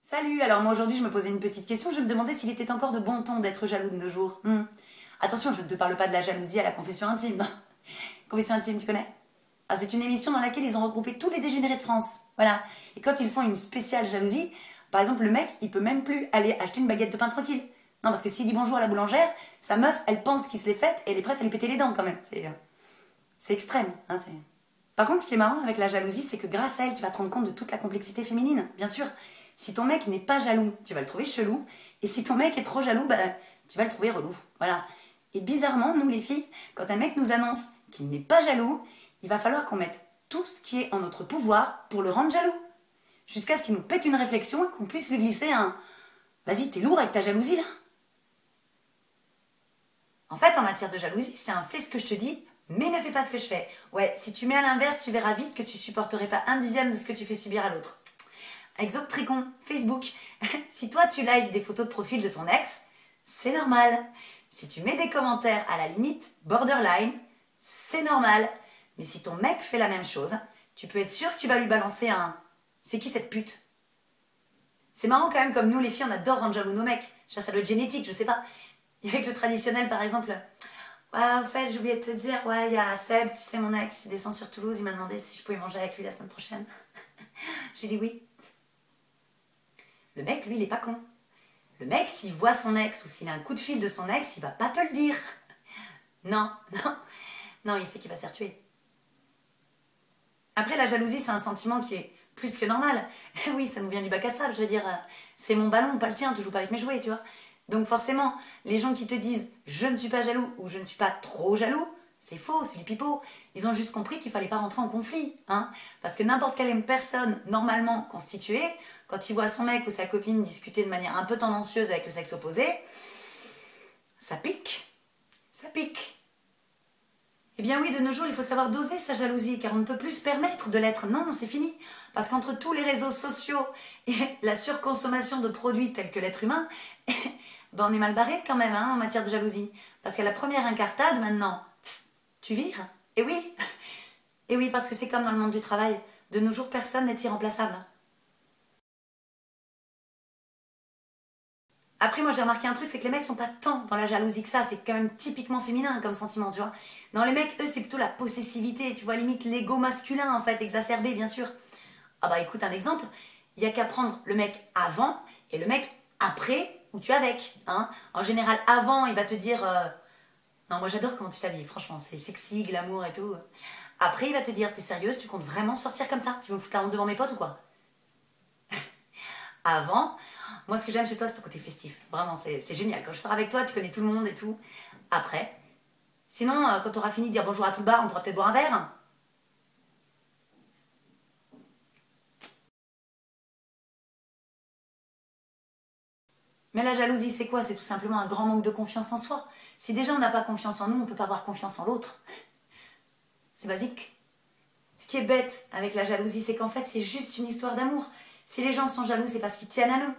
Salut, alors moi aujourd'hui je me posais une petite question, je me demandais s'il était encore de bon ton d'être jaloux de nos jours. Attention, je ne te parle pas de la jalousie à la confession intime. Confession intime, tu connais? Ah, c'est une émission dans laquelle ils ont regroupé tous les dégénérés de France. Voilà. Et quand ils font une spéciale jalousie, par exemple le mec, il peut même plus aller acheter une baguette de pain tranquille. Non, parce que s'il dit bonjour à la boulangère, sa meuf, elle pense qu'il se l'est faite et elle est prête à lui péter les dents quand même. C'est extrême. Hein, Par contre, ce qui est marrant avec la jalousie, c'est que grâce à elle, tu vas te rendre compte de toute la complexité féminine. Bien sûr, si ton mec n'est pas jaloux, tu vas le trouver chelou. Et si ton mec est trop jaloux, bah, tu vas le trouver relou. Voilà. Et bizarrement, nous les filles, quand un mec nous annonce qu'il n'est pas jaloux, il va falloir qu'on mette tout ce qui est en notre pouvoir pour le rendre jaloux. Jusqu'à ce qu'il nous pète une réflexion et qu'on puisse lui glisser un « Vas-y, t'es lourd avec ta jalousie là !» En fait, en matière de jalousie, c'est un fais ce que je te dis, mais ne fais pas ce que je fais. Ouais, si tu mets à l'inverse, tu verras vite que tu supporterais pas un dixième de ce que tu fais subir à l'autre. Exemple très con, Facebook. Si toi tu likes des photos de profil de ton ex, c'est normal. Si tu mets des commentaires à la limite borderline, c'est normal. Mais si ton mec fait la même chose, tu peux être sûr que tu vas lui balancer un « C'est qui cette pute ?» C'est marrant quand même, comme nous les filles, on adore rendre jaloux nos mecs. Ça doit être génétique, je sais pas. Et avec le traditionnel par exemple, ouais, au fait, j'ai oublié de te dire, ouais, il y a Seb, tu sais, mon ex, il descend sur Toulouse, il m'a demandé si je pouvais manger avec lui la semaine prochaine. J'ai dit oui. Le mec, lui, il est pas con. Le mec, s'il voit son ex ou s'il a un coup de fil de son ex, il va pas te le dire. Non, non, non, il sait qu'il va se faire tuer. Après, la jalousie, c'est un sentiment qui est plus que normal. Oui, ça nous vient du bac à sable, je veux dire, c'est mon ballon, pas le tien, tu joues pas avec mes jouets, tu vois. Donc forcément, les gens qui te disent « je ne suis pas jaloux » ou « je ne suis pas trop jaloux », c'est faux, c'est du pipeau. Ils ont juste compris qu'il fallait pas rentrer en conflit. Hein, parce que n'importe quelle personne normalement constituée, quand il voit son mec ou sa copine discuter de manière un peu tendancieuse avec le sexe opposé, ça pique. Ça pique. Eh bien oui, de nos jours, il faut savoir doser sa jalousie, car on ne peut plus se permettre de l'être. Non, c'est fini. Parce qu'entre tous les réseaux sociaux et la surconsommation de produits tels que l'être humain, ben on est mal barré quand même hein, en matière de jalousie. Parce qu'à la première incartade, maintenant, tu vires. Et oui, parce que c'est comme dans le monde du travail. De nos jours, personne n'est irremplaçable. Après, moi, j'ai remarqué un truc, c'est que les mecs sont pas tant dans la jalousie que ça. C'est quand même typiquement féminin comme sentiment, tu vois. Non, les mecs, eux, c'est plutôt la possessivité. Tu vois, limite l'ego masculin, en fait, exacerbé, bien sûr. Ah bah, écoute un exemple. Il y a qu'à prendre le mec avant et le mec après où tu es avec. Hein. En général, avant, il va te dire... Non, moi, j'adore comment tu t'habilles, franchement. C'est sexy, glamour et tout. Après, il va te dire, t'es sérieuse, tu comptes vraiment sortir comme ça? Tu veux me foutre la honte devant mes potes ou quoi? Avant... Moi, ce que j'aime chez toi, c'est ton côté festif. Vraiment, c'est génial. Quand je sors avec toi, tu connais tout le monde et tout. Après. Sinon, quand tu auras fini de dire bonjour à tout le bar, on pourra peut-être boire un verre. Mais la jalousie, c'est quoi? C'est tout simplement un grand manque de confiance en soi. Si déjà on n'a pas confiance en nous, on ne peut pas avoir confiance en l'autre. C'est basique. Ce qui est bête avec la jalousie, c'est qu'en fait, c'est juste une histoire d'amour. Si les gens sont jaloux, c'est parce qu'ils tiennent à nous.